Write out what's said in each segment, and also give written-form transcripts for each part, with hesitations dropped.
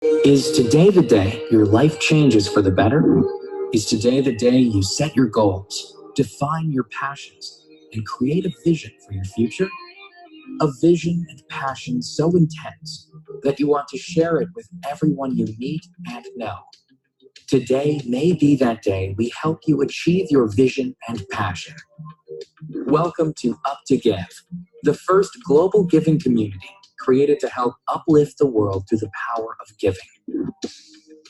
Is today the day your life changes for the better? Is today the day you set your goals, define your passions, and create a vision for your future? A vision and passion so intense that you want to share it with everyone you meet and know. Today may be that day we help you achieve your vision and passion. Welcome to Up2Give, the first global giving community created to help uplift the world through the power of giving.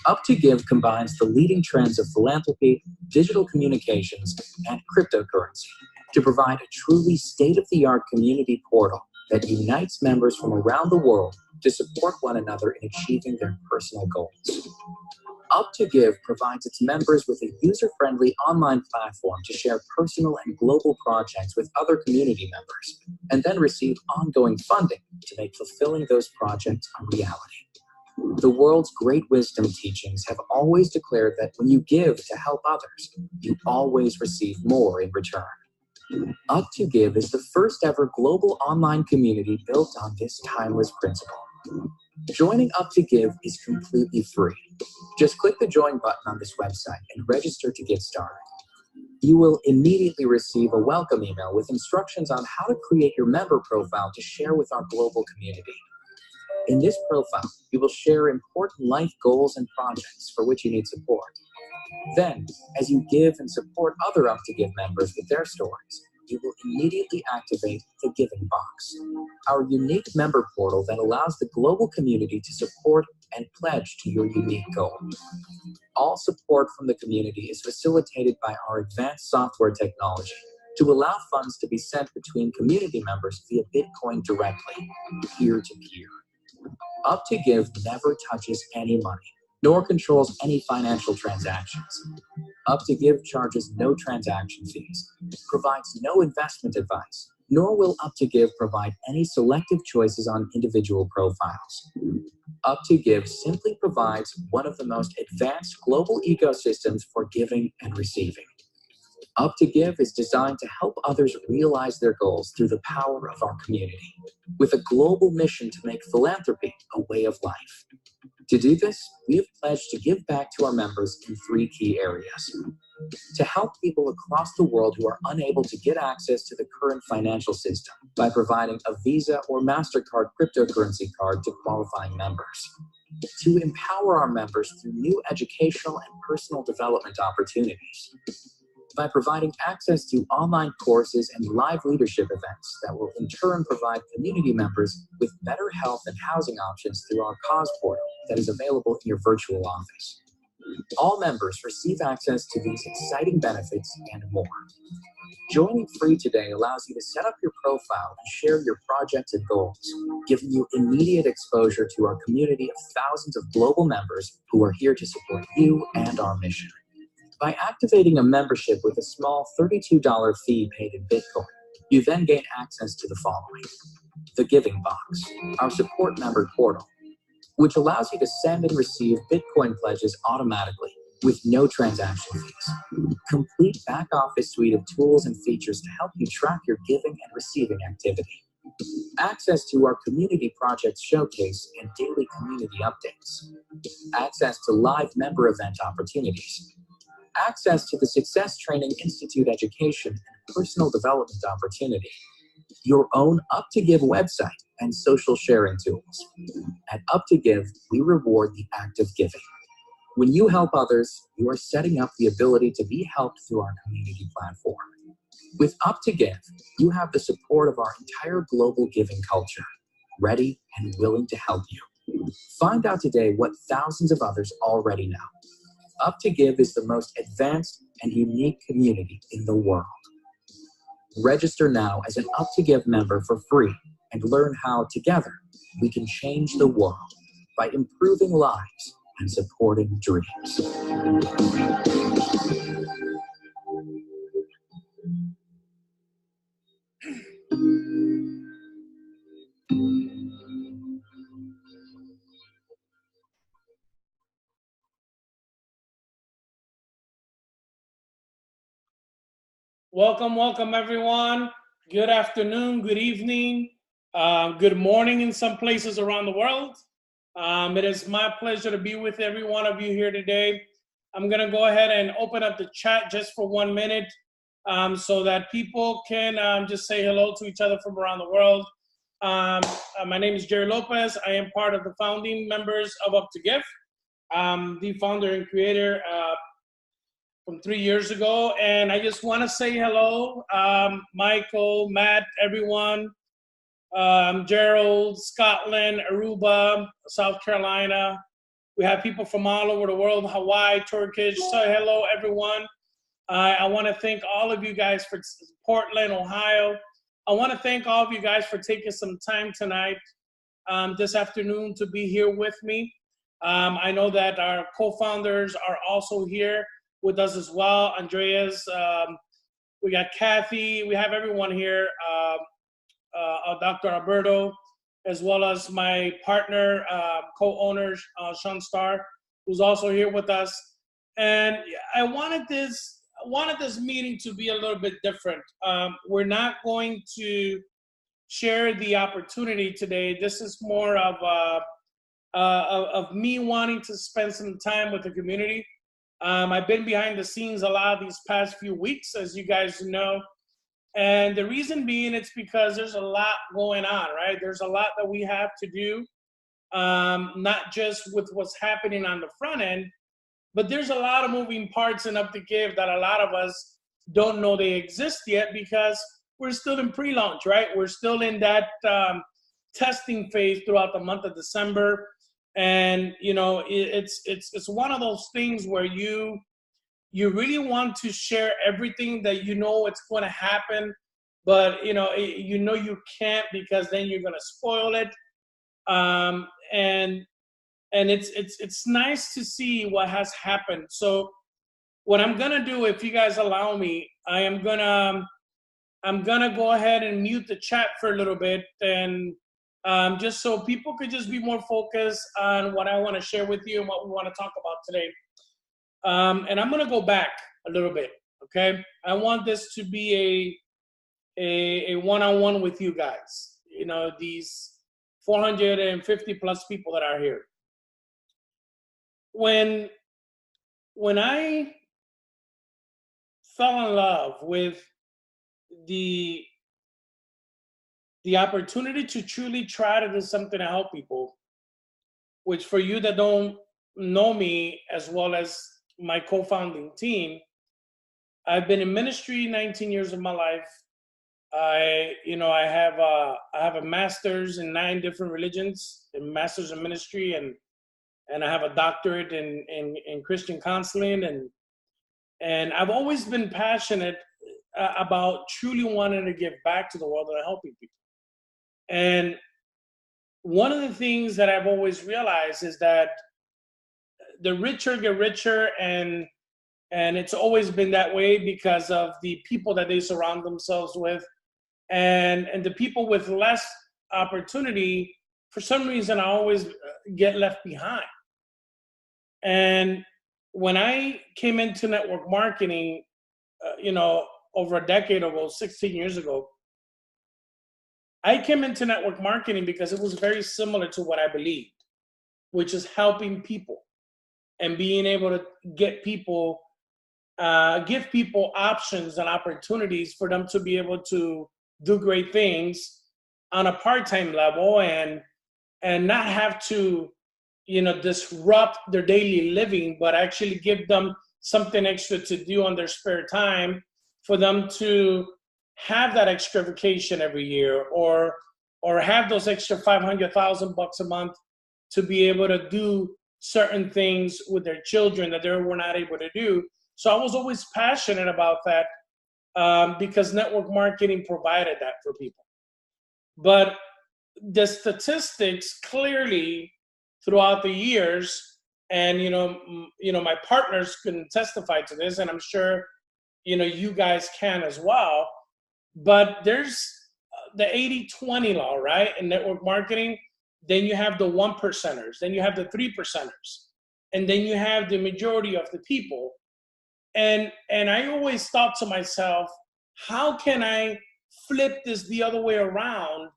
Up2Give combines the leading trends of philanthropy, digital communications, and cryptocurrency to provide a truly state-of-the-art community portal that unites members from around the world to support one another in achieving their personal goals. Up2Give provides its members with a user-friendly online platform to share personal and global projects with other community members, and then receive ongoing funding to make fulfilling those projects a reality. The world's great wisdom teachings have always declared that when you give to help others, you always receive more in return. Up2Give is the first ever global online community built on this timeless principle. Joining Up2Give is completely free. Just click the join button on this website and register to get started. You will immediately receive a welcome email with instructions on how to create your member profile to share with our global community. In this profile, you will share important life goals and projects for which you need support. Then, as you give and support other Up2Give members with their stories, you will immediately activate the Giving Box, our unique member portal that allows the global community to support and pledge to your unique goal. All support from the community is facilitated by our advanced software technology to allow funds to be sent between community members via Bitcoin directly, peer-to-peer. Up2Give never touches any money, nor controls any financial transactions. Up2Give charges no transaction fees, provides no investment advice, nor will Up2Give provide any selective choices on individual profiles. Up2Give simply provides one of the most advanced global ecosystems for giving and receiving. Up2Give is designed to help others realize their goals through the power of our community, with a global mission to make philanthropy a way of life. To do this, we have pledged to give back to our members in 3 key areas. To help people across the world who are unable to get access to the current financial system by providing a Visa or MasterCard cryptocurrency card to qualifying members. To empower our members through new educational and personal development opportunities. By providing access to online courses and live leadership events that will in turn provide community members with better health and housing options through our CASO portal that is available in your virtual office. All members receive access to these exciting benefits and more. Joining free today allows you to set up your profile and share your projects and goals, giving you immediate exposure to our community of thousands of global members who are here to support you and our mission. By activating a membership with a small $32 fee paid in Bitcoin, you then gain access to the following. The Giving Box, our support member portal, which allows you to send and receive Bitcoin pledges automatically with no transaction fees. Complete back office suite of tools and features to help you track your giving and receiving activity. Access to our community projects showcase and daily community updates. Access to live member event opportunities. Access to the Success Training Institute education and personal development opportunity, your own Up2Give website and social sharing tools. At Up2Give, we reward the act of giving. When you help others, you are setting up the ability to be helped through our community platform. With Up2Give, you have the support of our entire global giving culture, ready and willing to help you. Find out today what thousands of others already know. Up2Give is the most advanced and unique community in the world. Register now as an Up2Give member for free and learn how, together, we can change the world by improving lives and supporting dreams. Welcome, everyone. Good afternoon, good evening, good morning in some places around the world. It is my pleasure to be with every one of you here today. I'm going to go ahead and open up the chat just for 1 minute so that people can just say hello to each other from around the world. My name is Jerry Lopez. I am part of the founding members of Up2Give. The founder and creator from 3 years ago. And I just want to say hello, Michael, Matt, everyone. Gerald, Scotland, Aruba, South Carolina. We have people from all over the world, Hawaii, Turkish. So hello, everyone. I want to thank all of you guys for Portland, Ohio. I want to thank all of you guys for taking some time tonight, this afternoon, to be here with me. I know that our co-founders are also here with us as well. Andreas, we got Kathy, we have everyone here. Dr. Alberto, as well as my partner, co-owner, Sean Starr, who's also here with us. And I wanted this meeting to be a little bit different. We're not going to share the opportunity today. This is more of me wanting to spend some time with the community. I've been behind the scenes a lot these past few weeks, as you guys know. And the reason being, it's because there's a lot going on, right? There's a lot that we have to do, not just with what's happening on the front end, but there's a lot of moving parts in Up2Give that a lot of us don't know they exist yet because we're still in pre-launch, right? We're still in that testing phase throughout the month of December. And, you know, it's one of those things where you really want to share everything that you know it's going to happen, but you can't because then you're going to spoil it. And it's nice to see what has happened. So what I'm going to do, if you guys allow me, I'm going to go ahead and mute the chat for a little bit, and just so people could just be more focused on what I want to share with you and what we want to talk about today. And I'm going to go back a little bit, okay? I want this to be a one-on-one with you guys, you know, these 450 plus people that are here. When I fell in love with the opportunity to truly try to do something to help people, which for you that don't know me as well as my co-founding team, I've been in ministry 19 years of my life. I have a master's in 9 different religions, a master's in ministry, and I have a doctorate in Christian counseling, and I've always been passionate about truly wanting to give back to the world and helping people. And one of the things that I've always realized is that the richer get richer, and it's always been that way because of the people that they surround themselves with, and the people with less opportunity, for some reason, I always get left behind. And when I came into network marketing, over a decade ago, 16 years ago, I came into network marketing because it was very similar to what I believed, which is helping people and being able to get people, give people options and opportunities for them to be able to do great things on a part-time level and not have to, disrupt their daily living, but actually give them something extra to do on their spare time for them to have that extra vacation every year, or have those extra $500,000 a month to be able to do certain things with their children that they were not able to do. So I was always passionate about that because network marketing provided that for people. But the statistics clearly throughout the years, and my partners can testify to this, and I'm sure you guys can as well. But there's the 80-20 law, right? In network marketing, then you have the 1%ers, then you have the 3%ers, and then you have the majority of the people. And I always thought to myself, how can I flip this the other way around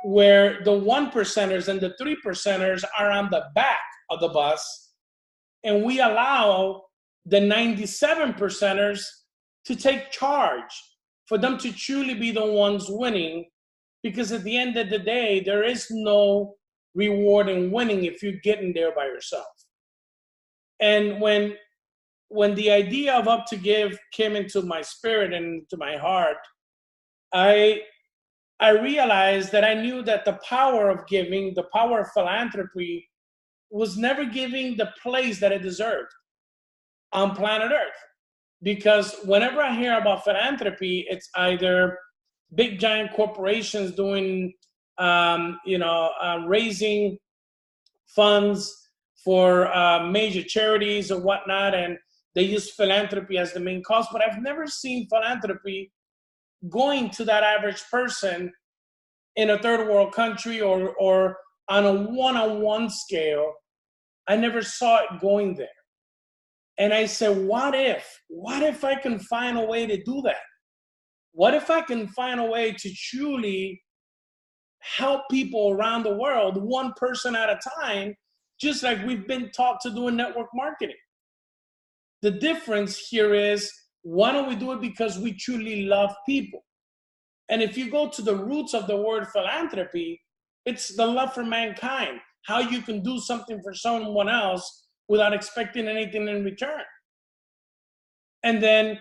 where the 1%ers and the 3%ers are on the back of the bus, and we allow the 97%ers to take charge, for them to truly be the ones winning, because at the end of the day, there is no reward in winning if you're getting there by yourself. And when the idea of Up2Give came into my spirit and into my heart, I realized that I knew that the power of giving, the power of philanthropy, was never giving the place that it deserved on planet Earth. Because whenever I hear about philanthropy, it's either big giant corporations doing, raising funds for major charities or whatnot, and they use philanthropy as the main cause. But I've never seen philanthropy going to that average person in a third world country or on a one-on-one scale. I never saw it going there. And I said, what if I can find a way to do that? What if I can find a way to truly help people around the world, one person at a time, just like we've been taught to do in network marketing? The difference here is, why don't we do it because we truly love people? And if you go to the roots of the word philanthropy, it's the love for mankind, how you can do something for someone else without expecting anything in return. And then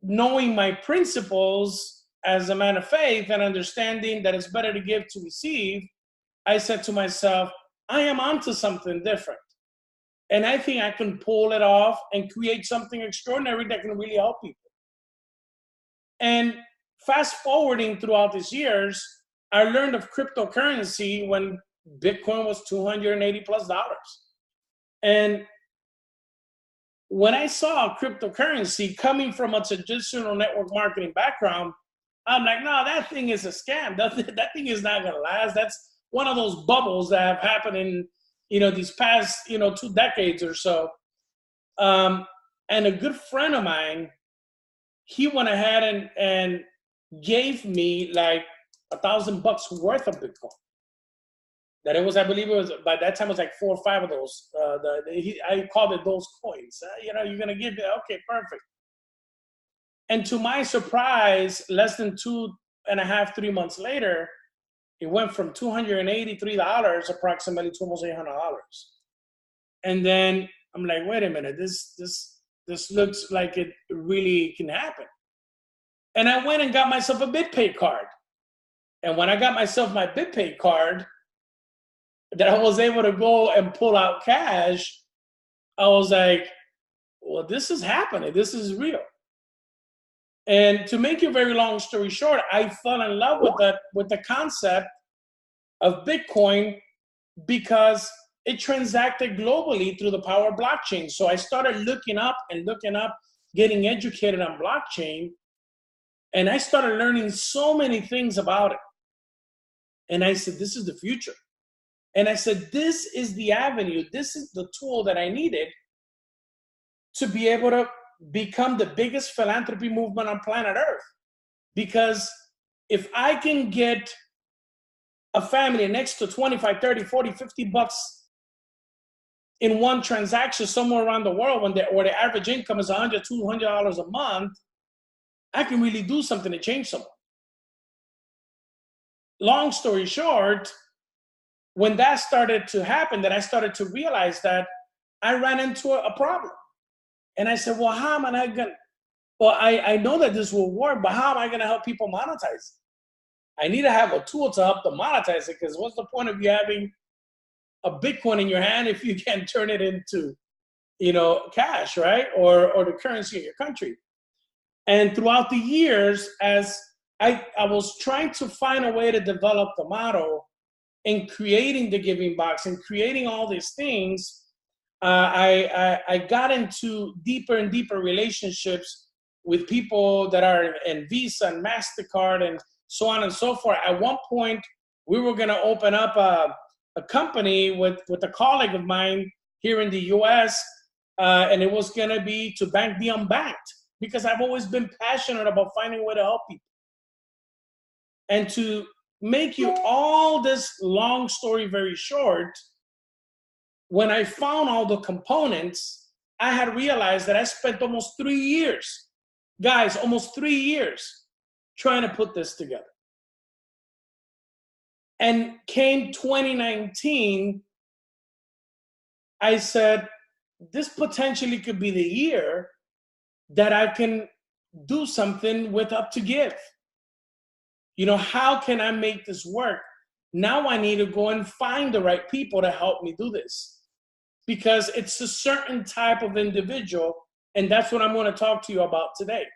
knowing my principles as a man of faith and understanding that it's better to give to receive, I said to myself, I am onto something different. And I think I can pull it off and create something extraordinary that can really help people. And fast forwarding throughout these years, I learned of cryptocurrency when Bitcoin was $280+. And when I saw cryptocurrency coming from a traditional network marketing background, I'm like, no, that thing is a scam. That thing is not gonna last. That's one of those bubbles that have happened in, these past, 2 decades or so. And a good friend of mine, he went ahead and gave me like $1,000 worth of Bitcoin. That it was, I believe it was, by that time it was like 4 or 5 of those. I called it those coins. You're gonna give it, okay, perfect. And to my surprise, less than 2.5, 3 months later, it went from $283 approximately to almost $800. And then I'm like, wait a minute, this looks like it really can happen. And I went and got myself a BitPay card. And when I got myself my BitPay card, that I was able to go and pull out cash, I was like, well, this is happening. This is real. And to make a very long story short, I fell in love with the concept of Bitcoin because it transacted globally through the power of blockchain. So I started looking up, getting educated on blockchain, and I started learning so many things about it. And I said, this is the future. And I said, this is the avenue, this is the tool that I needed to be able to become the biggest philanthropy movement on planet Earth. Because if I can get a family next to 25, 30, 40, 50 bucks in one transaction somewhere around the world where the average income is $100, $200 a month, I can really do something to change someone. Long story short, when that started to happen, then I started to realize that I ran into a problem. And I said, well, how am I going to, well, I know that this will work, but how am I going to help people monetize it? I need to have a tool to help them monetize it, because what's the point of you having a Bitcoin in your hand if you can't turn it into, cash, right? Or the currency of your country. And throughout the years, as I was trying to find a way to develop the model in creating the giving box and creating all these things, I got into deeper and deeper relationships with people that are in Visa and MasterCard and so on and so forth. At one point, we were going to open up a company with a colleague of mine here in the US, and it was going to be to bank the unbanked, because I've always been passionate about finding a way to help people and to make you all this long story very short, when I found all the components, I had realized that I spent almost 3 years, guys, almost 3 years trying to put this together. And came 2019, I said, this potentially could be the year that I can do something with Up2Give. You know, how can I make this work? Now I need to go and find the right people to help me do this, because it's a certain type of individual, and that's what I'm going to talk to you about today.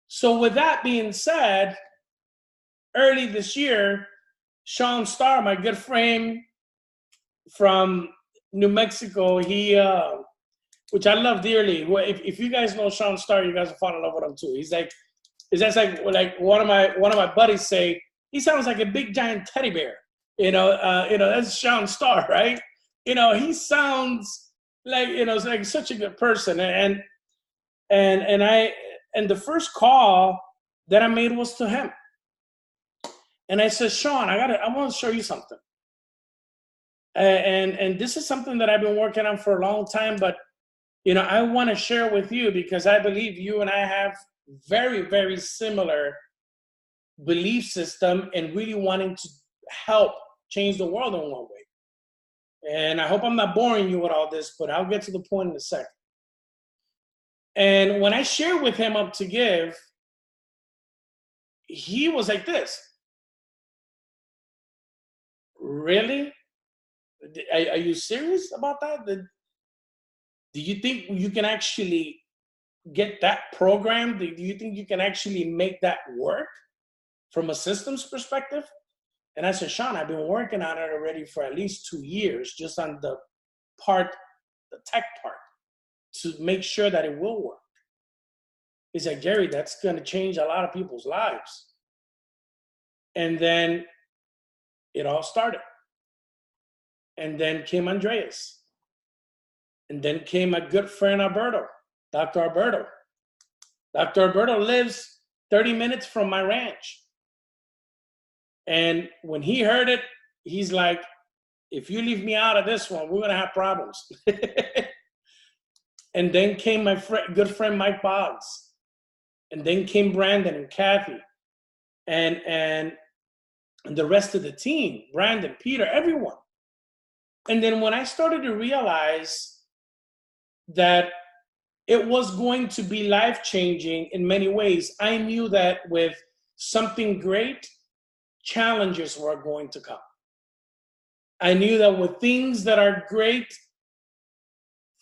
So with that being said, early this year, Sean Starr, my good friend from New Mexico, he, which I love dearly. If you guys know Sean Starr, you guys will fall in love with him too. He's like, that's like one of my buddies say, he sounds like a big giant teddy bear. You know, that's Sean Starr, right? You know, he sounds like, you know, like such a good person. And the first call that I made was to him. And I said, Sean, I want to show you something. And this is something that I've been working on for a long time, but, you know, I want to share with you because I believe you and I have very, very similar belief system and really wanting to help change the world in one way. And I hope I'm not boring you with all this, but I'll get to the point in a second. And when I shared with him Up2Give, he was like this. Really? Are you serious about that? Do you think you can actually get that programmed? Do you think you can actually make that work from a systems perspective? And I said, Sean, I've been working on it already for at least 2 years, just on the tech part, to make sure that it will work. He's like, Jerry, that's going to change a lot of people's lives. And then it all started. And then came Andreas. And then came my good friend Alberto, Dr. Alberto. Dr. Alberto lives 30 minutes from my ranch. And when he heard it, he's like, if you leave me out of this one, we're going to have problems. And then came my good friend Mike Boggs. And then came Brandon and Kathy. And the rest of the team, Brandon, Peter, everyone. And then when I started to realize that it was going to be life-changing in many ways, I knew that with something great, challenges were going to come. I knew that with things that are great,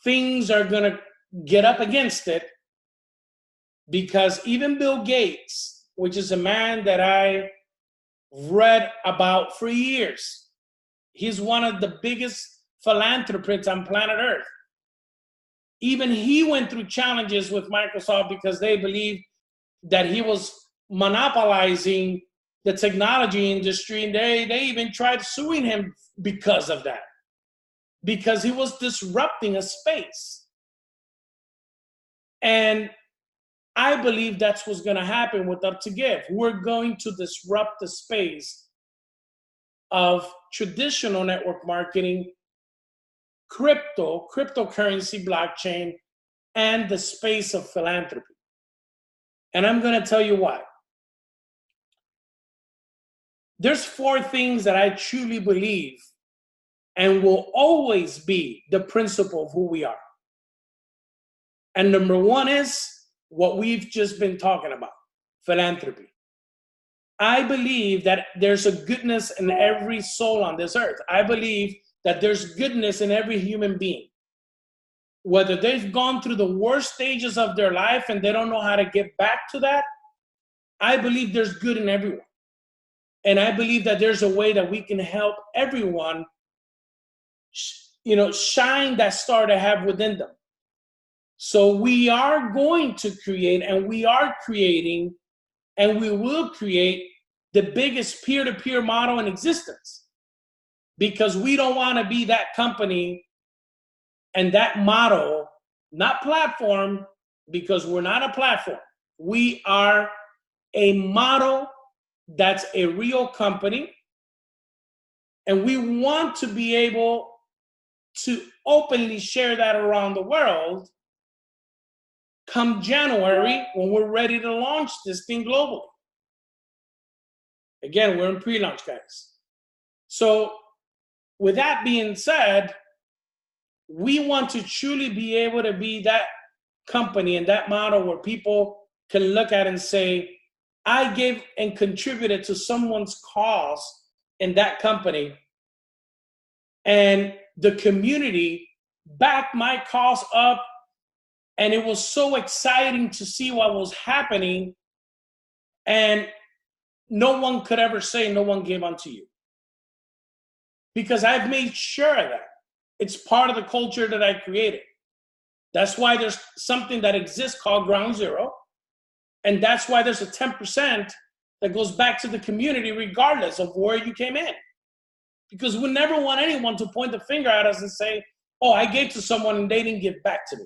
things are going to get up against it, because even Bill Gates, which is a man that I read about for years, he's one of the biggest philanthropists on planet Earth. Even he went through challenges with Microsoft because they believed that he was monopolizing the technology industry, and they even tried suing him because of that, because he was disrupting a space. And I believe that's what's going to happen with Up2Give. We're going to disrupt the space of traditional network marketing, cryptocurrency, blockchain, and the space of philanthropy. And I'm going to tell you why. There's 4 things that I truly believe and will always be the principle of who we are. And number 1 is what we've just been talking about, philanthropy. I believe that there's a goodness in every soul on this earth. I believe that there's goodness in every human being. Whether they've gone through the worst stages of their life and they don't know how to get back to that, I believe there's good in everyone. And I believe that there's a way that we can help everyone, shine that star they have within them. So we are going to create, and we are creating, and we will create the biggest peer-to-peer model in existence, because we don't want to be that company and that model, not platform, because we're not a platform. We are a model that's a real company, and we want to be able to openly share that around the world come January when we're ready to launch this thing globally. Again, we're in pre-launch, guys. So with that being said, we want to truly be able to be that company and that model where people can look at and say, I gave and contributed to someone's cause in that company, and the community backed my cause up, and it was so exciting to see what was happening, and no one could ever say no one gave unto you. Because I've made sure of that. It's part of the culture that I created. That's why there's something that exists called Ground Zero, and that's why there's a 10% that goes back to the community regardless of where you came in. Because we never want anyone to point the finger at us and say, oh, I gave to someone and they didn't give back to me.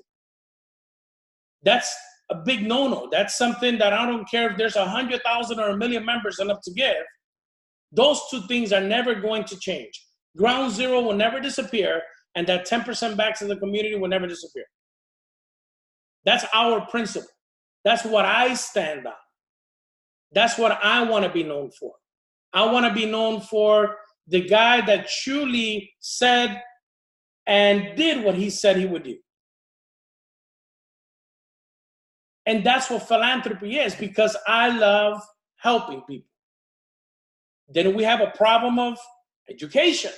That's a big no-no. That's something that I don't care if there's 100,000 or 1 million members enough to give. Those two things are never going to change. Ground Zero will never disappear, and that 10% back to the community will never disappear. That's our principle. That's what I stand on. That's what I want to be known for. I want to be known for the guy that truly said and did what he said he would do. And that's what philanthropy is, because I love helping people. Then we have a problem of education.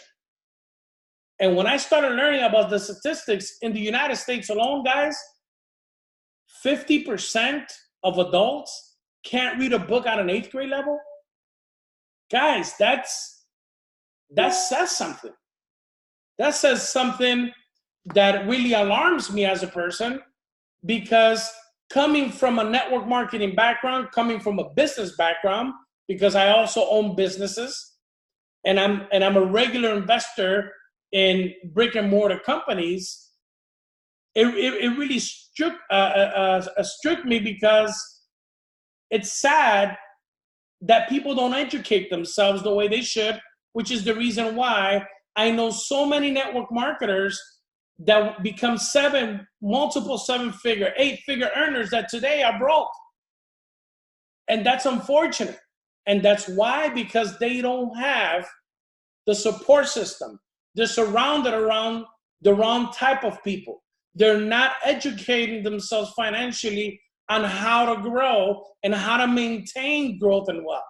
And when I started learning about the statistics in the United States alone, guys, 50% of adults can't read a book at an 8th grade level. Guys, that says something. That says something that really alarms me as a person, because coming from a network marketing background, coming from a business background, because I also own businesses, and I'm a regular investor in brick and mortar companies, it really struck me, because it's sad that people don't educate themselves the way they should, which is the reason why I know so many network marketers that become multiple 7-figure, 8-figure earners that today are broke. And that's unfortunate. And that's why, because they don't have the support system. They're surrounded around the wrong type of people. They're not educating themselves financially on how to grow and how to maintain growth and wealth.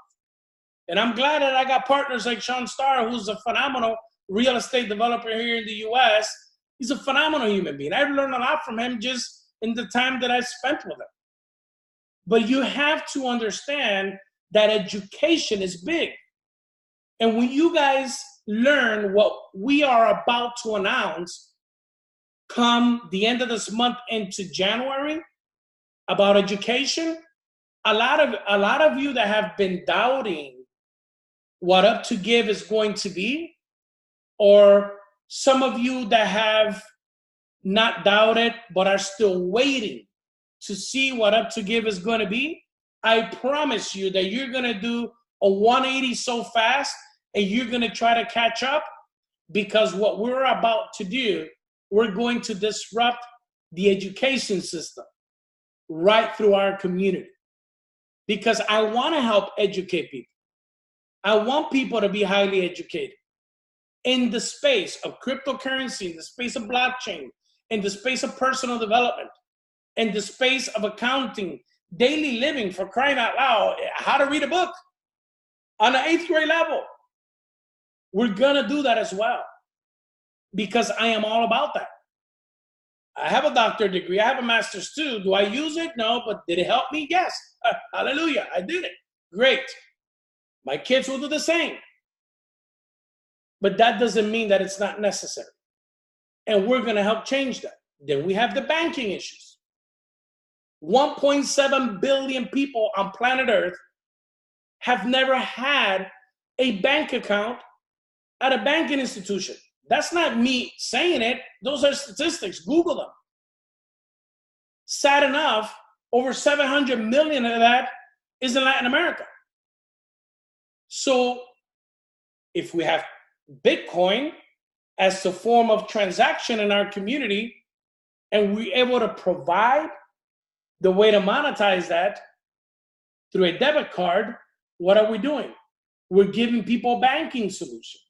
And I'm glad that I got partners like Sean Starr, who's a phenomenal real estate developer here in the US. He's a phenomenal human being. I've learned a lot from him just in the time that I spent with him. But you have to understand that education is big. And when you guys learn what we are about to announce come the end of this month into January about education, a lot of you that have been doubting what Up2Give is going to be, or some of you that have not doubted but are still waiting to see what Up2Give is going to be, I promise you that you're going to do a 180 so fast, and you're going to try to catch up, because what we're about to do, we're going to disrupt the education system right through our community. Because I want to help educate people. I want people to be highly educated in the space of cryptocurrency, in the space of blockchain, in the space of personal development, in the space of accounting, daily living, for crying out loud, how to read a book on the 8th grade level. We're gonna do that as well, because I am all about that. I have a doctorate degree, I have a master's too. Do I use it? No, but did it help me? Yes. Hallelujah, I did it. Great. My kids will do the same. But that doesn't mean that it's not necessary. And we're gonna help change that. Then we have the banking issues. 1.7 billion people on planet Earth have never had a bank account at a banking institution. That's not me saying it. Those are statistics. Google them. Sad enough, over 700 million of that is in Latin America. So if we have Bitcoin as the form of transaction in our community, and we're able to provide the way to monetize that through a debit card, what are we doing? We're giving people a banking solution,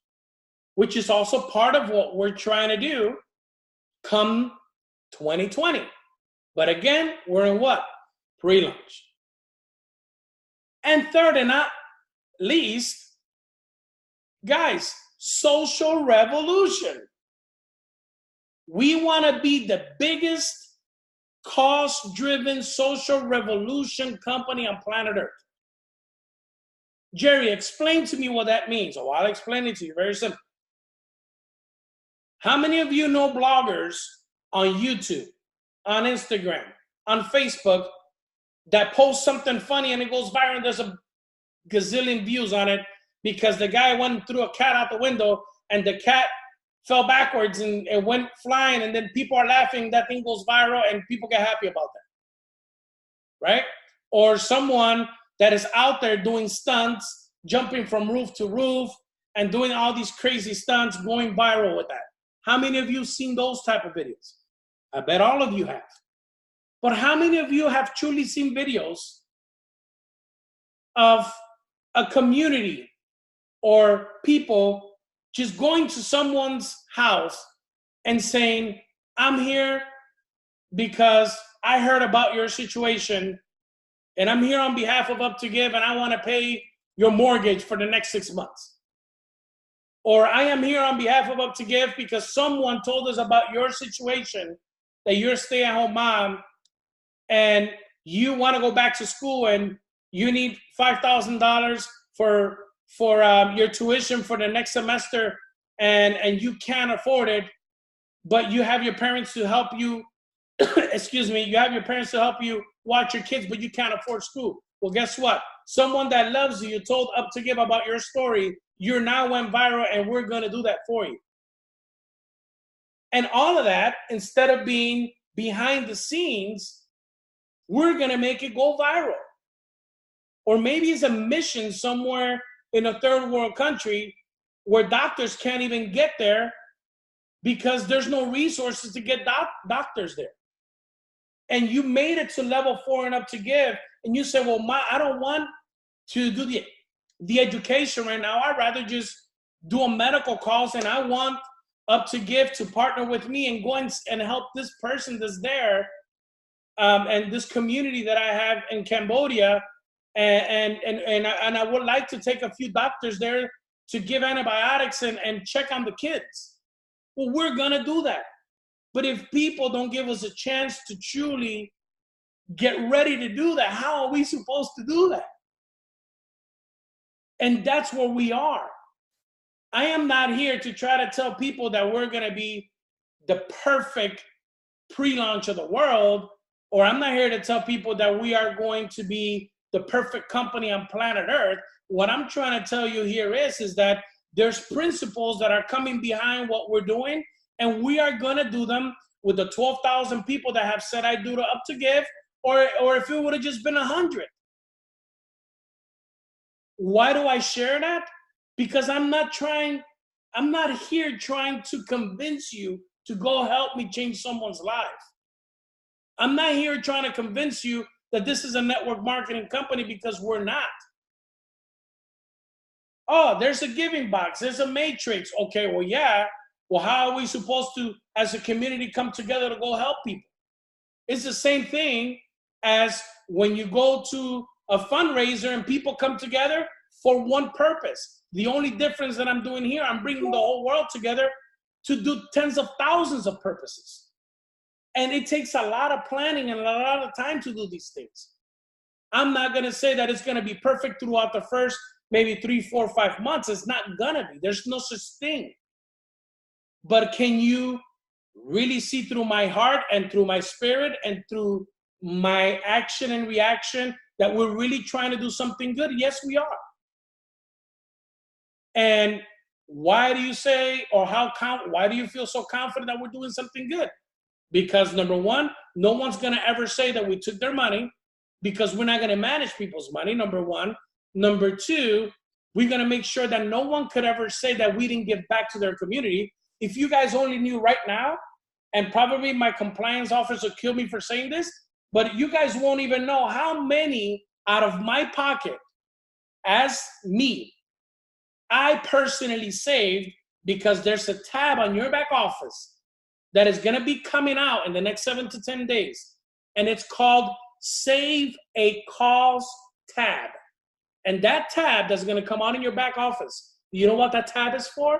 which is also part of what we're trying to do come 2020. But again, we're in what? Pre-launch. And third and not least, guys, social revolution. We want to be the biggest cost-driven social revolution company on planet Earth. Jerry, explain to me what that means. Oh, I'll explain it to you. Very simple. How many of you know bloggers on YouTube, on Instagram, on Facebook that post something funny and it goes viral and there's a gazillion views on it because the guy went and threw a cat out the window and the cat fell backwards and went flying, and then people are laughing, that thing goes viral and people get happy about that, right? Or someone that is out there doing stunts, jumping from roof to roof and doing all these crazy stunts, going viral with that. How many of you have seen those type of videos? I bet all of you have. But how many of you have truly seen videos of a community or people just going to someone's house and saying, I'm here because I heard about your situation and I'm here on behalf of Up2Give and I want to pay your mortgage for the next 6 months. Or I am here on behalf of Up2Give because someone told us about your situation, that you're a stay-at-home mom and you want to go back to school and you need $5,000 for your tuition for the next semester and you can't afford it, but you have your parents to help you, excuse me, you have your parents to help you watch your kids, but you can't afford school. Well, guess what? Someone that loves you told Up2Give about your story. You now went viral and we're going to do that for you. And all of that, instead of being behind the scenes, we're going to make it go viral. Or maybe it's a mission somewhere in a third world country where doctors can't even get there because there's no resources to get doctors there. And you made it to level 4 and Up2Give, and you say, well, I don't want to do the education right now. I'd rather just do a medical calls, and I want Up2Give to partner with me and go and help this person that's there and this community that I have in Cambodia. And I would like to take a few doctors there to give antibiotics and check on the kids. Well, we're gonna do that. But if people don't give us a chance to truly get ready to do that, how are we supposed to do that? And that's where we are. I am not here to try to tell people that we're gonna be the perfect pre-launch of the world, or I'm not here to tell people that we are going to be the perfect company on planet Earth. What I'm trying to tell you here is that there's principles that are coming behind what we're doing, and we are gonna do them with the 12,000 people that have said I do to Up2Give, or if it would have just been 100. Why do I share that? Because I'm not here trying to convince you to go help me change someone's life. I'm not here trying to convince you that this is a network marketing company, because we're not. Oh, there's a giving box, there's a matrix. Okay, well, yeah. Well, how are we supposed to, as a community, come together to go help people? It's the same thing as when you go to a fundraiser and people come together for one purpose. The only difference that I'm doing here, I'm bringing the whole world together to do tens of thousands of purposes. And it takes a lot of planning and a lot of time to do these things. I'm not gonna say that it's gonna be perfect throughout the first maybe 3, 4, 5 months. It's not gonna be. There's no such thing. But can you really see through my heart and through my spirit and through my action and reaction that we're really trying to do something good? Yes, we are. And why do you say, or why do you feel so confident that we're doing something good? Because number one, no one's gonna ever say that we took their money, because we're not gonna manage people's money, number one. Number two, We're going to make sure that no one could ever say that we didn't give back to their community. If you guys only knew right now, and probably my compliance officer will kill me for saying this, but you guys won't even know how many out of my pocket, as me, I personally saved, because there's a tab on your back office that is going to be coming out in the next 7 to 10 days. And it's called Save a Cause tab. And that tab that's going to come out in your back office, you know what that tab is for?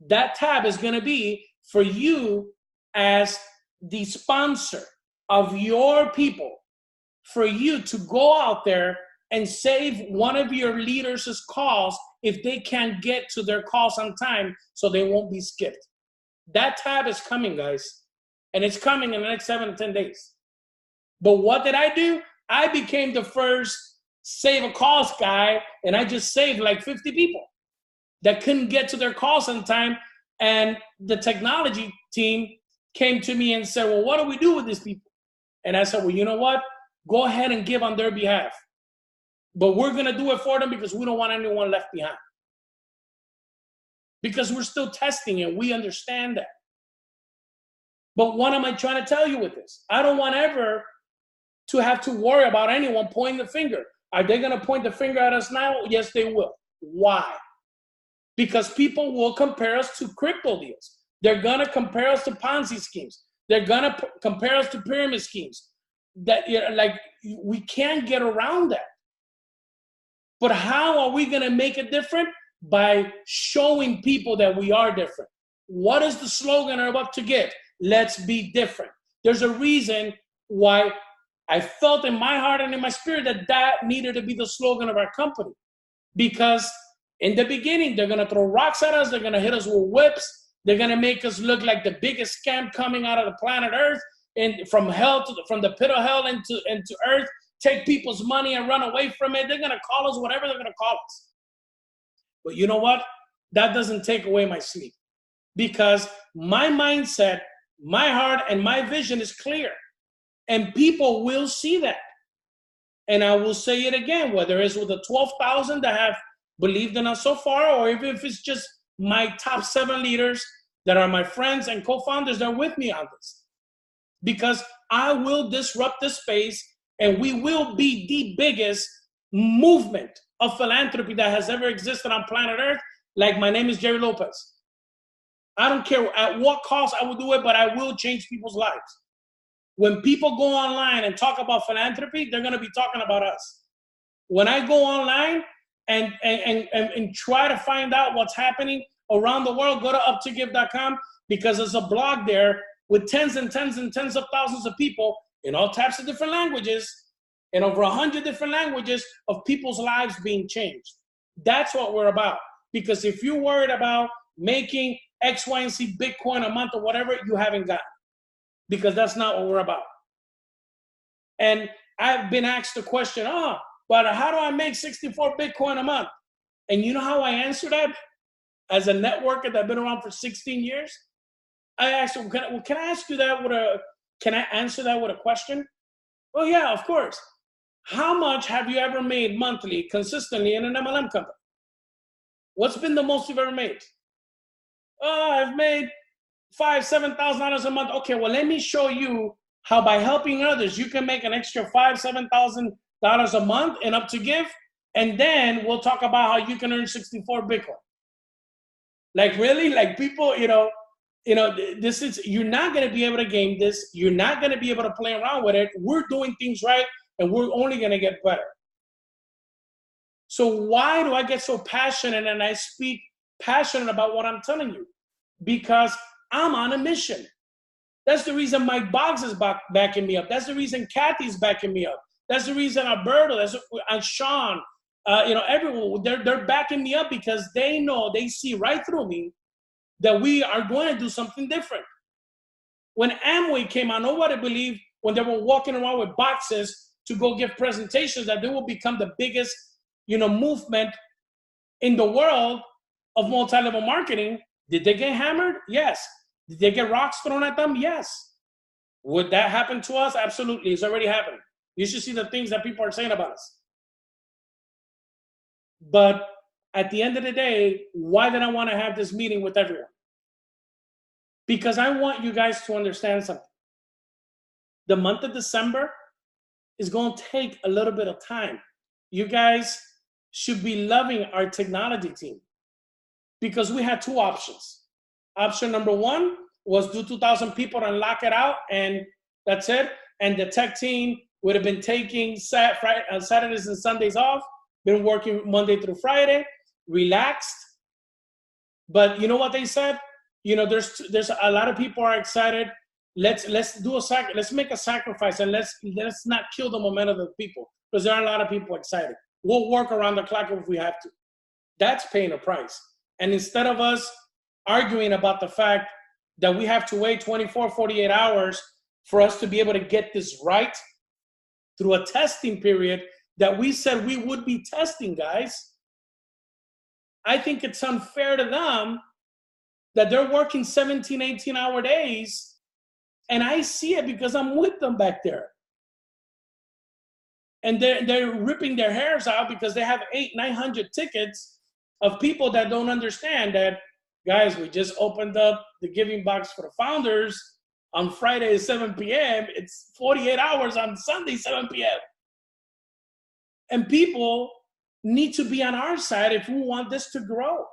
That tab is going to be for you as the sponsor of your people, for you to go out there and save one of your leaders' calls if they can't get to their calls on time, so they won't be skipped. That tab is coming, guys. And it's coming in the next 7 to 10 days. But what did I do? I became the first save a calls guy, and I just saved like 50 people that couldn't get to their calls on time. And the technology team came to me and said, well, what do we do with these people? And I said, well, you know what? Go ahead and give on their behalf. But we're going to do it for them because we don't want anyone left behind. Because we're still testing it. We understand that. But what am I trying to tell you with this? I don't want ever to have to worry about anyone pointing the finger. Are they going to point the finger at us now? Yes, they will. Why? Because people will compare us to crypto deals. They're going to compare us to Ponzi schemes. They're going to compare us to pyramid schemes. That, you know, like, we can't get around that. But how are we going to make it different? By showing people that we are different. What is the slogan of Up2Give? Let's be different. There's a reason why I felt in my heart and in my spirit that that needed to be the slogan of our company. Because in the beginning, they're going to throw rocks at us. They're going to hit us with whips. They're going to make us look like the biggest scam coming out of the planet Earth, and from hell to from the pit of hell into Earth, take people's money and run away from it. They're going to call us whatever they're going to call us. But you know what? That doesn't take away my sleep, because my mindset, my heart, and my vision is clear. And people will see that. And I will say it again, whether it's with the 12,000 that have believed in us so far, or even if it's just my top 7 leaders that are my friends and co-founders that are with me on this. Because I will disrupt this space, and we will be the biggest movement of philanthropy that has ever existed on planet Earth. Like, my name is Jerry Lopez. I don't care at what cost I will do it, but I will change people's lives. When people go online and talk about philanthropy, they're going to be talking about us. When I go online and try to find out what's happening around the world, go to up2give.com, because there's a blog there with tens and tens and tens of thousands of people in all types of different languages, in over 100 different languages, of people's lives being changed. That's what we're about. Because if you're worried about making X, Y, and Z Bitcoin a month or whatever, you haven't got it. Because that's not what we're about. And I've been asked the question, but how do I make 64 Bitcoin a month? And you know how I answer that? As a networker that's been around for 16 years, I asked them, can I ask you that can I answer that with a question? Oh yeah, of course. How much have you ever made monthly, consistently, in an MLM company? What's been the most you've ever made? Oh, I've made $5,000, $7,000 a month. Okay, well, let me show you how by helping others, you can make an extra $5,000, $7,000 a month in Up2Give, and then we'll talk about how you can earn 64 Bitcoin. Like, really? Like, people, this is, you're not going to be able to game this. You're not going to be able to play around with it. We're doing things right, and we're only going to get better. So why do I get so passionate and I speak passionate about what I'm telling you? Because I'm on a mission. That's the reason Mike Boggs is backing me up. That's the reason Kathy's backing me up. That's the reason Alberto, and Sean, everyone, they're backing me up, because they know, they see right through me that we are going to do something different. When Amway came out, nobody believed, when they were walking around with boxes to go give presentations, that they will become the biggest, movement in the world of multi-level marketing. Did they get hammered? Yes. Did they get rocks thrown at them? Yes. Would that happen to us? Absolutely. It's already happening. You should see the things that people are saying about us. But at the end of the day, why did I want to have this meeting with everyone? Because I want you guys to understand something. The month of December is going to take a little bit of time. You guys should be loving our technology team because we had two options. Option number one was do 2,000 people and lock it out, and that's it. And the tech team would have been taking Saturdays and Sundays off, been working Monday through Friday, relaxed. But you know what they said? You know, there's a lot of people are excited. Let's make a sacrifice, and let's not kill the momentum of the people, because there are a lot of people excited. We'll work around the clock if we have to. That's paying a price. And instead of us arguing about the fact that we have to wait 24, 48 hours for us to be able to get this right through a testing period that we said we would be testing, guys, I think it's unfair to them that they're working 17, 18-hour days, and I see it because I'm with them back there. And they're ripping their hairs out because they have 800, 900 tickets of people that don't understand that, guys, we just opened up the giving box for the founders on Friday at 7 p.m. It's 48 hours on Sunday, 7 p.m. And people need to be on our side if we want this to grow.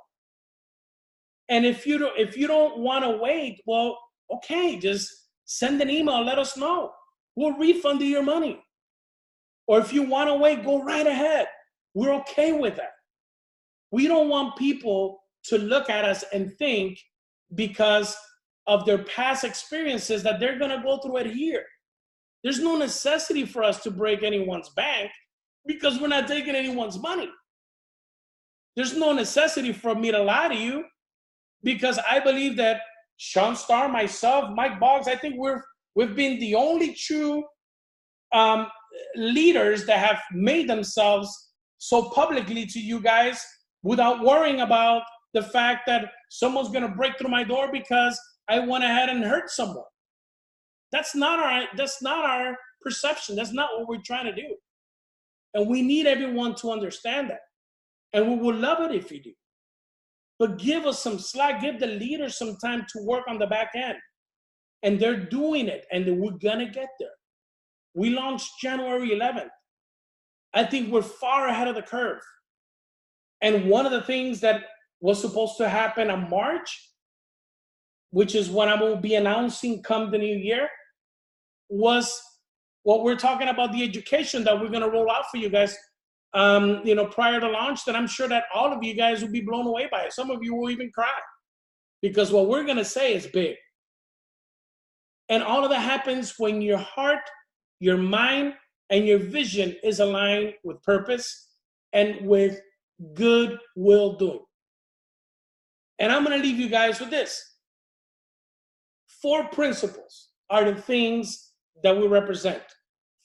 And if you don't want to wait, well, okay, just send an email, let us know. We'll refund you your money. Or if you want to wait, go right ahead. We're okay with that. We don't want people to look at us and think because of their past experiences that they're going to go through it here. There's no necessity for us to break anyone's bank because we're not taking anyone's money. There's no necessity for me to lie to you because I believe that Sean Starr, myself, Mike Boggs, I think we've been the only true leaders that have made themselves so publicly to you guys without worrying about the fact that someone's going to break through my door because I went ahead and hurt someone. That's not our perception. That's not what we're trying to do. And we need everyone to understand that. And we will love it if you do. But give us some slack, give the leaders some time to work on the back end. And they're doing it, and we're going to get there. We launched January 11th. I think we're far ahead of the curve. And one of the things that was supposed to happen in March, which is what I will be announcing come the new year, was what we're talking about, the education that we're going to roll out for you guys, prior to launch, that I'm sure that all of you guys will be blown away by it. Some of you will even cry because what we're going to say is big. And all of that happens when your heart, your mind, and your vision is aligned with purpose and with good will doing. And I'm going to leave you guys with this. 4 principles are the things that we represent: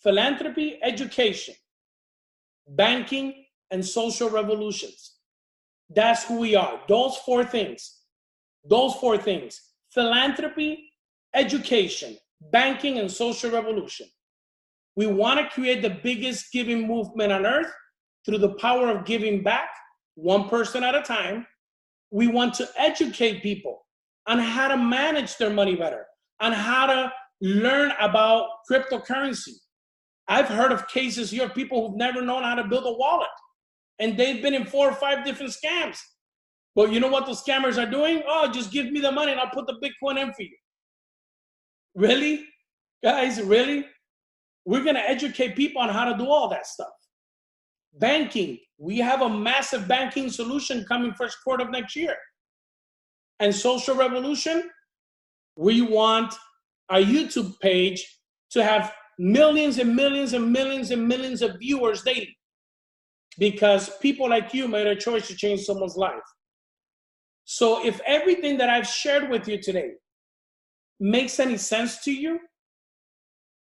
philanthropy, education, banking, and social revolutions. That's who we are. Those 4 things. Those 4 things. Philanthropy, education, banking, and social revolution. We want to create the biggest giving movement on earth through the power of giving back, one person at a time. We want to educate people on how to manage their money better, on how to learn about cryptocurrency. I've heard of cases here of people who've never known how to build a wallet, and they've been in 4 or 5 different scams. But you know what the scammers are doing? Oh, just give me the money and I'll put the Bitcoin in for you. Really? Guys, really? We're going to educate people on how to do all that stuff. Banking. We have a massive banking solution coming first quarter of next year. And social revolution, we want our YouTube page to have millions and millions and millions and millions of viewers daily, because people like you made a choice to change someone's life. So if everything that I've shared with you today makes any sense to you,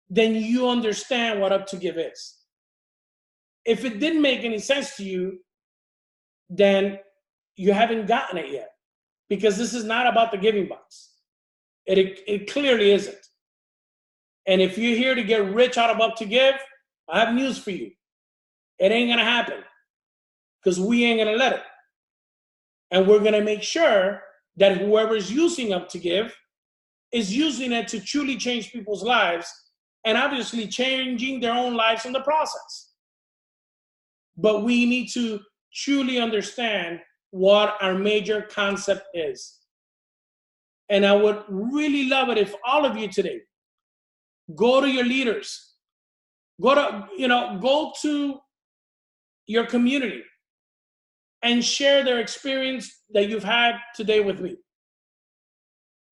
then you understand what Up2Give is. If it didn't make any sense to you, then you haven't gotten it yet, because this is not about the giving box. It clearly isn't. And if you're here to get rich out of Up2Give, I have news for you. It ain't gonna happen, because we ain't gonna let it. And we're going to make sure that whoever's using Up2Give is using it to truly change people's lives and obviously changing their own lives in the process. But we need to truly understand what our major concept is. And I would really love it if all of you today go to your leaders, go to your community and share their experience that you've had today with me.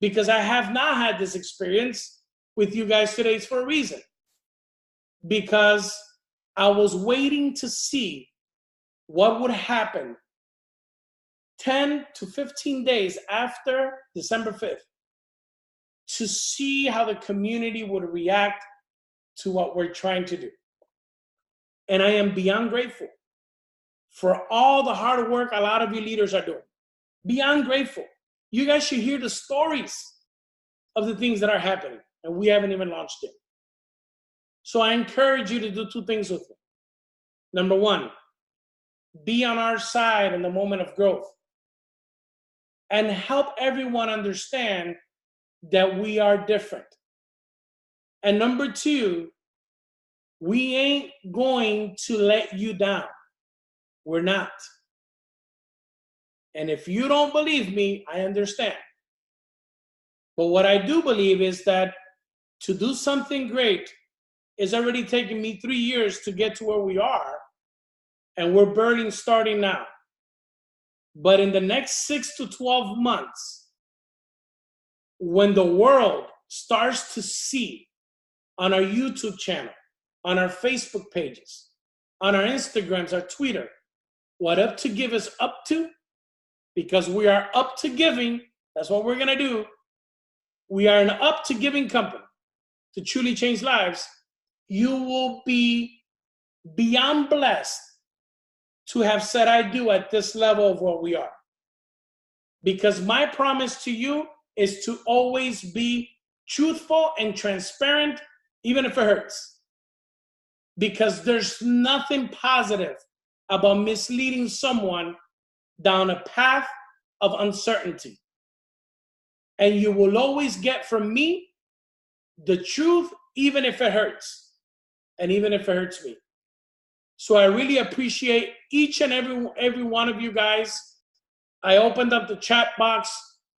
Because I have not had this experience with you guys today for a reason. Because I was waiting to see what would happen 10 to 15 days after December 5th to see how the community would react to what we're trying to do. And I am beyond grateful for all the hard work a lot of you leaders are doing. Beyond grateful. You guys should hear the stories of the things that are happening, and we haven't even launched it. So I encourage you to do two things with me. Number one, be on our side in the moment of growth and help everyone understand that we are different. And number two, we ain't going to let you down. We're not. And if you don't believe me, I understand. But what I do believe is that to do something great is already taking me 3 years to get to where we are, and we're barely starting now. But in the next 6 to 12 months, when the world starts to see on our YouTube channel, on our Facebook pages, on our Instagrams, our Twitter, what Up2Give is up to, because we are up to giving, that's what we're gonna do. We are an up-to-giving company to truly change lives. You will be beyond blessed to have said I do at this level of what we are. Because my promise to you is to always be truthful and transparent, even if it hurts. Because there's nothing positive about misleading someone down a path of uncertainty. And you will always get from me the truth, even if it hurts, and even if it hurts me. So I really appreciate each and every one of you guys. I opened up the chat box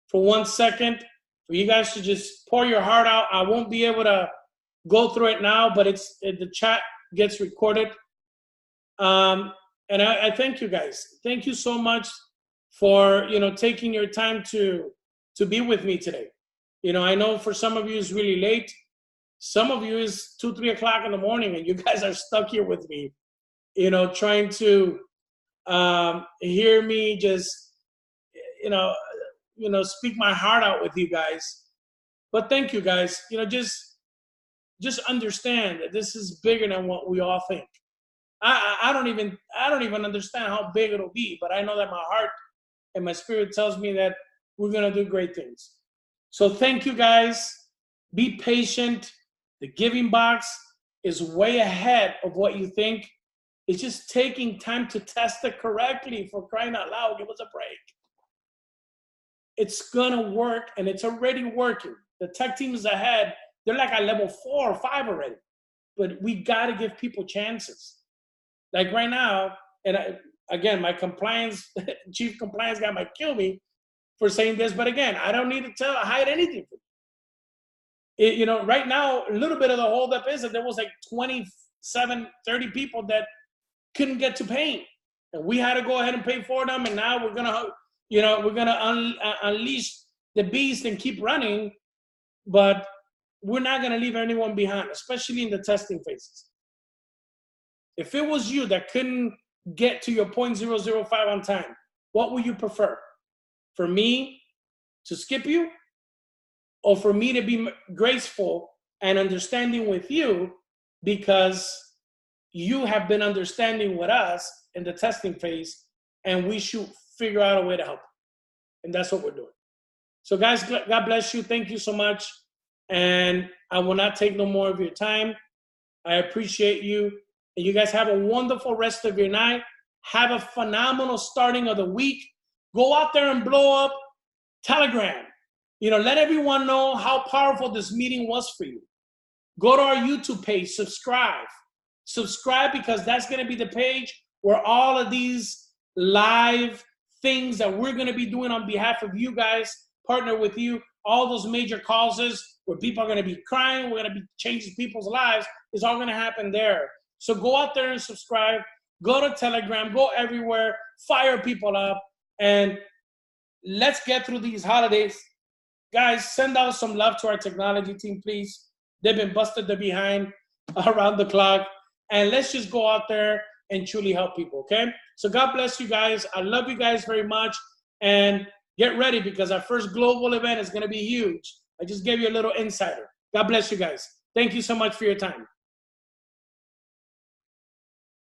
for 1 second for you guys to just pour your heart out. I won't be able to go through it now, but the chat gets recorded. And I thank you guys. Thank you so much for taking your time to be with me today. I know for some of you it's really late. Some of you is 2, 3 o'clock in the morning, and you guys are stuck here with me, trying to hear me just, speak my heart out with you guys. But thank you guys. Just understand that this is bigger than what we all think. I don't even understand how big it'll be, but I know that my heart and my spirit tells me that we're gonna do great things. So thank you guys. Be patient. The giving box is way ahead of what you think. It's just taking time to test it correctly, for crying out loud. Give us a break. It's gonna work, and it's already working. The tech team is ahead. They're like at level 4 or 5 already. But we gotta give people chances. Like right now, and again, my chief compliance guy might kill me for saying this, but again, I don't need to hide anything from you. Right now, a little bit of the holdup is that there was like 27, 30 people that couldn't get to paying, and we had to go ahead and pay for them. And now we're gonna unleash the beast and keep running, but we're not gonna leave anyone behind, especially in the testing phases. If it was you that couldn't get to your 0.005 on time, what would you prefer? For me to skip you, or for me to be graceful and understanding with you because you have been understanding with us in the testing phase, and we should figure out a way to help. And that's what we're doing. So guys, God bless you. Thank you so much. And I will not take no more of your time. I appreciate you. And you guys have a wonderful rest of your night. Have a phenomenal starting of the week. Go out there and blow up Telegram. You know, let everyone know how powerful this meeting was for you. Go to our YouTube page, subscribe. Subscribe, because that's going to be the page where all of these live things that we're going to be doing on behalf of you guys, partner with you, all those major causes where people are going to be crying, we're going to be changing people's lives, is all going to happen there. So go out there and subscribe. Go to Telegram. Go everywhere. Fire people up. And let's get through these holidays. Guys, send out some love to our technology team, please. They've been busted the behind around the clock. And let's just go out there and truly help people, okay? So God bless you guys. I love you guys very much. And get ready, because our first global event is going to be huge. I just gave you a little insider. God bless you guys. Thank you so much for your time.